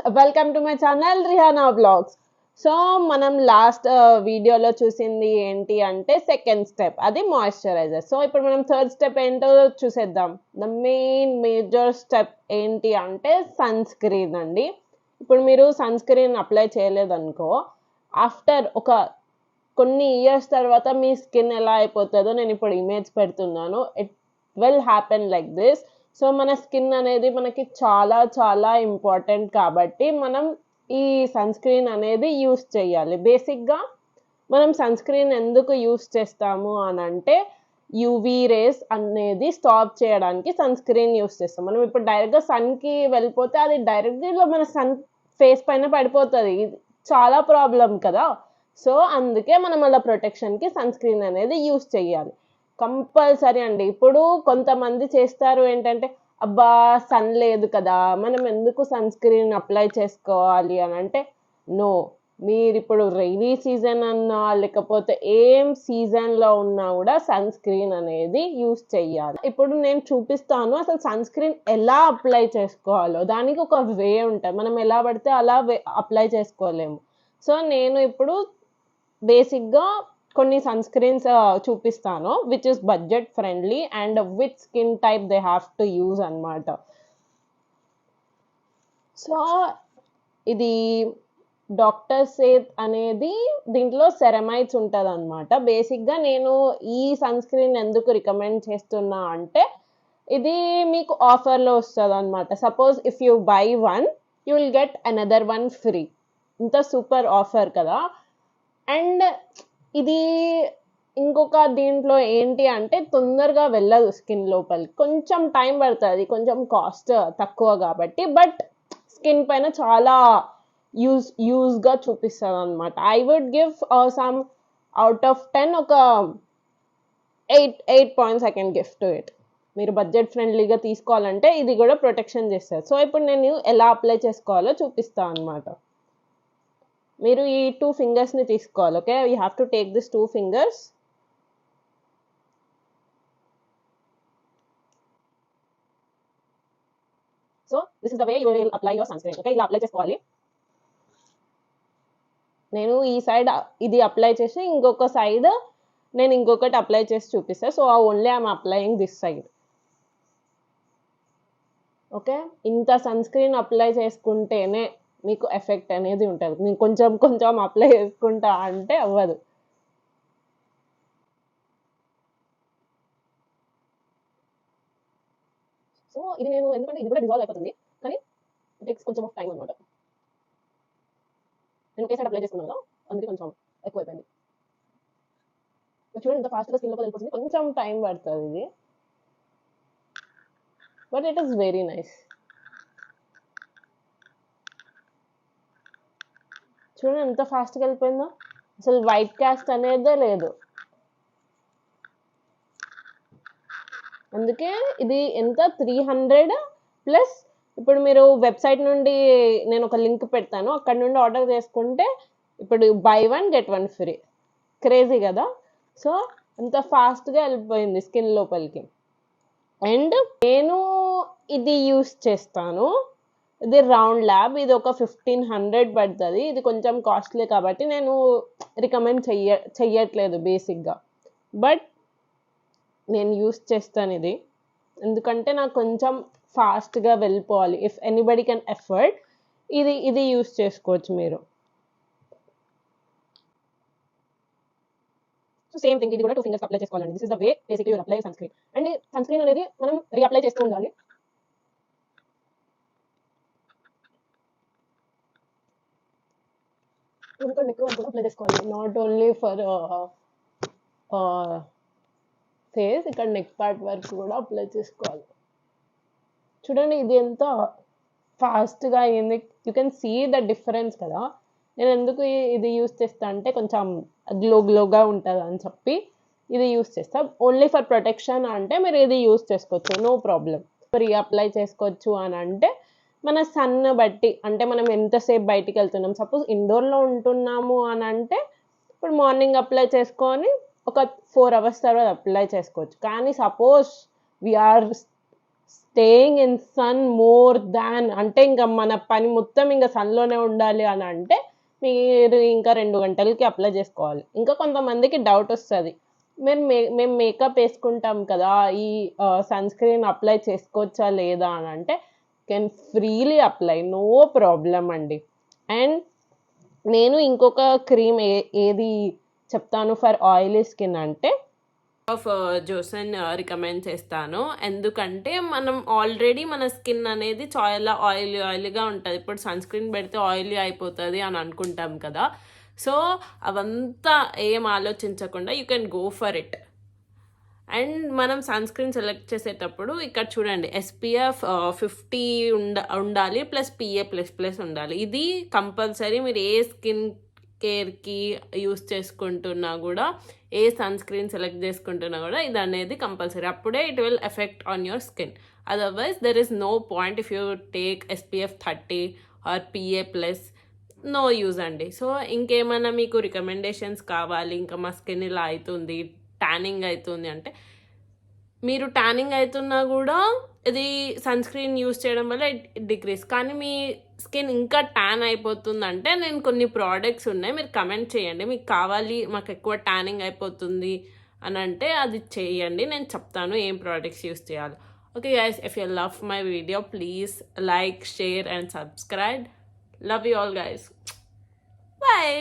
Welcome to my channel Rihana vlogs. So మనం last వీడియోలో చూసింది ఏంటి అంటే సెకండ్ స్టెప్, అది మాయిశ్చరైజర్. సో ఇప్పుడు మనం థర్డ్ స్టెప్ ఏంటో చూసేద్దాం. ద మెయిన్ మేజర్ స్టెప్ ఏంటి అంటే సన్ స్క్రీన్ అండి. ఇప్పుడు మీరు సన్ స్క్రీన్ అప్లై చేయలేదనుకో, ఆఫ్టర్ ఒక కొన్ని ఇయర్స్ తర్వాత మీ స్కిన్ ఎలా అయిపోతుందో నేను ఇప్పుడు ఇమేజ్ పెడుతున్నాను. It will happen like this. So మన స్కిన్ అనేది మనకి చాలా చాలా ఇంపార్టెంట్ కాబట్టి మనం ఈ సన్ స్క్రీన్ అనేది యూస్ చేయాలి. బేసిక్గా మనం సన్ స్క్రీన్ ఎందుకు యూస్ చేస్తాము అని అంటే యూవీ రేస్ అనేది స్టాప్ చేయడానికి సన్ స్క్రీన్ యూస్ చేస్తాం. మనం ఇప్పుడు డైరెక్ట్గా సన్కి వెళ్ళిపోతే అది డైరెక్ట్గా మన సన్ ఫేస్ పైన పడిపోతుంది. చాలా ప్రాబ్లం కదా. సో అందుకే మనం అలా ప్రొటెక్షన్కి సన్ స్క్రీన్ అనేది యూస్ చేయాలి కంపల్సరీ అండి. ఇప్పుడు కొంతమంది చేస్తారు ఏంటంటే, అబ్బా సన్ లేదు కదా మనం ఎందుకు సన్ స్క్రీన్ అప్లై చేసుకోవాలి అని అంటే, నో, మీరు ఇప్పుడు రైనీ సీజన్ అన్నా లేకపోతే ఏం సీజన్లో ఉన్నా కూడా సన్ స్క్రీన్ అనేది యూస్ చేయాలి. ఇప్పుడు నేను చూపిస్తాను అసలు సన్ స్క్రీన్ ఎలా అప్లై చేసుకోవాలో. దానికి ఒక వే ఉంటుంది, మనం ఎలా పడితే అలా అప్లై చేసుకోలేము. సో నేను ఇప్పుడు బేసిక్గా కొన్ని సన్ స్క్రీన్స్ చూపిస్తాను which is budget friendly and with skin type they have to use అనమాట. సో ఇది డాక్టర్ సేత్ అనేది దీంట్లో సెరమైడ్స్ ఉంటుంది అనమాట. బేసిక్గా నేను ఈ సన్ స్క్రీన్ ఎందుకు రికమెండ్ చేస్తున్నా అంటే, ఇది మీకు ఆఫర్లో వస్తుంది అనమాట. Suppose if you by one you will get another one free. ఇంత సూపర్ ఆఫర్ కదా. అండ్ ఇది ఇంకొక దీంట్లో ఏంటి అంటే తొందరగా వెళ్ళదు స్కిన్ లోపలికి, కొంచెం టైం పడుతుంది, కొంచెం కాస్ట్ తక్కువ కాబట్టి, బట్ స్కిన్ పైన చాలా యూజ్గా చూపిస్తుంది అనమాట. I would give some out of 10 ఒక 8 points I can give to it. మీరు బడ్జెట్ ఫ్రెండ్లీగా తీసుకోవాలంటే ఇది కూడా ప్రొటెక్షన్ చేస్తారు. సో ఇప్పుడు నేను ఎలా అప్లై చేసుకోవాలో చూపిస్తాను అనమాట. మీరు ఈ 2 ఫింగర్స్ని తీసుకోవాలి. Okay, you have to take this 2 fingers. So this is the way you will apply your son screen. Okay, ఇలా అప్లై చేసుకోవాలి. నేను ఈ సైడ్ ఇది అప్లై చేసి ఇంకొక సైడ్ నేను ఇంకొకటి అప్లై చేసి చూపిస్తాను. So only I'm applying this side. Okay, ఇంత సన్ స్క్రీన్ అప్లై చేసుకుంటేనే మీకు ఎఫెక్ట్ అనేది ఉంటుంది. నేను కొంచెం కొంచెం అప్లై చేసుకుంటా అంటే అవ్వదు. సో ఇది నేను ఎందుకంటే ఇది కూడా డిజాల్వ్ అయిపోతుంది, కానీ ఇట్ టేక్స్ కొంచెం ఆఫ్ టైం అనమాట. నేను ఒకే సైడ్ అప్లై చేసుకున్నాను కదా, అందుకే కొంచెం ఎక్కువైపోయింది. చూడండి ఎంత ఫాస్ట్గా స్కిన్ లోపల వెళ్ళిపోతుంది. కొంచెం టైం పడుతుంది ఇది, but it is very nice. చూడండి ఎంత ఫాస్ట్గా వెళ్ళిపోయిందో, అసలు వైట్ కాస్ట్ అనేదే లేదు. అందుకే ఇది ఎంత 300 ప్లస్. ఇప్పుడు మీరు వెబ్సైట్ నుండి నేను ఒక లింక్ పెడతాను, అక్కడ నుండి ఆర్డర్ చేసుకుంటే ఇప్పుడు బై 1 గెట్ 1 ఫ్రీ. క్రేజీ కదా. సో అంత ఫాస్ట్గా వెళ్ళిపోయింది స్కిన్ లోపలికి. అండ్ నేను ఇది యూస్ చేస్తాను, ఇది రౌండ్ ల్యాబ్. ఇది ఒక 1500 పడుతుంది. ఇది కొంచెం కాస్ట్లీ కాబట్టి నేను రికమెండ్ చెయ్యట్లేదు బేసిక్గా, బట్ నేను యూస్ చేస్తాను ఇది ఎందుకంటే నాకు కొంచెం ఫాస్ట్గా వెళ్ళిపోవాలి. ఇఫ్ ఎనీబడి కెన్ ఎఫర్డ్ ఇది యూస్ చేసుకోవచ్చు మీరు. సో సేమ్ థింగ్, ఇది కూడా 2 ఫింగర్స్ అప్లై చేసుకోవాలండి. This is the way basically you apply sunscreen. And sunscreen అనేది మనం రీఅప్లై చేస్తూ ఉండాలి. ఎందుకంటే ఎక్కువ కూడా అప్లై చేసుకోవాలి, నాట్ ఓన్లీ ఫర్ ఫేస్, ఇక్కడ నెక్ పార్ట్ వరకు కూడా అప్లై చేసుకోవాలి. చూడండి ఇది ఎంత ఫాస్ట్గా అయ్యింది. You can see the difference కదా. నేను ఎందుకు ఇది యూస్ చేస్తా అంటే కొంచెం గ్లోగా ఉంటుంది అని చెప్పి ఇది యూస్ చేస్తా. ఓన్లీ ఫర్ ప్రొటెక్షన్ అంటే మీరు ఇది యూస్ చేసుకోవచ్చు, నో ప్రాబ్లం. రీఅప్లై చేసుకోవచ్చు అని అంటే మన సన్ బట్టి, అంటే మనం ఎంతసేపు బయటికి వెళ్తున్నాం. సపోజ్ ఇండోర్లో ఉంటున్నాము అని అంటే ఇప్పుడు మార్నింగ్ అప్లై చేసుకొని ఒక 4 hours తర్వాత అప్లై చేసుకోవచ్చు. కానీ suppose we are staying in sun more than అంటే ఇంకా మన పని మొత్తం ఇంకా సన్లోనే ఉండాలి అని అంటే మీరు ఇంకా 2 గంటలకి అప్లై చేసుకోవాలి. ఇంకా కొంతమందికి డౌట్ వస్తుంది, మేము మేకప్ వేసుకుంటాం కదా, ఈ సన్ స్క్రీన్ అప్లై చేసుకోవచ్చా లేదా అని అంటే can freely apply, no problem అండి. అండ్ నేను ఇంకొక క్రీమ్ ఏది చెప్తాను ఫర్ ఆయిలీ స్కిన్ అంటే ఆఫ్ జోసన్ రికమెండ్ చేస్తాను. ఎందుకంటే మనం ఆల్రెడీ మన స్కిన్ అనేది చాలా ఆయిలీగా ఉంటుంది. ఇప్పుడు సన్ స్క్రీన్ పెడితే ఆయిలీ అయిపోతుంది అని అనుకుంటాం కదా. సో అవంతా ఏం ఆలోచించకుండా you can go for it. And మనం సన్ స్క్రీన్ సెలెక్ట్ చేసేటప్పుడు ఇక్కడ చూడండి, SPF 50 ఉండాలి ప్లస్ PA++ ఉండాలి. ఇది కంపల్సరీ. మీరు ఏ స్కిన్ కేర్కి యూస్ చేసుకుంటున్నా కూడా, ఏ సన్ స్క్రీన్ సెలెక్ట్ చేసుకుంటున్నా కూడా ఇది అనేది కంపల్సరీ. అప్పుడే it will effect on your skin. Otherwise there is no point if you take SPF 30 or PA+, no use అండి. సో ఇంకేమైనా మీకు రికమెండేషన్స్ కావాలి, ఇంకా మా స్కిన్ ఇలా అవుతుంది, ట్యానింగ్ అవుతుంది అంటే, మీరు ట్యానింగ్ అవుతున్నా కూడా ఇది సన్ స్క్రీన్ యూస్ చేయడం వల్ల ఇట్ డిక్రీస్. కానీ మీ స్కిన్ ఇంకా ట్యాన్ అయిపోతుందంటే నేను కొన్ని ప్రోడక్ట్స్ ఉన్నాయి, మీరు కమెంట్ చేయండి. మీకు కావాలి, మాకు ఎక్కువ ట్యానింగ్ అయిపోతుంది అని అంటే అది చేయండి, నేను చెప్తాను ఏం ప్రోడక్ట్స్ యూస్ చేయాలి. Okay guys, if you love my video please like, share and subscribe. Love you all guys. Bye.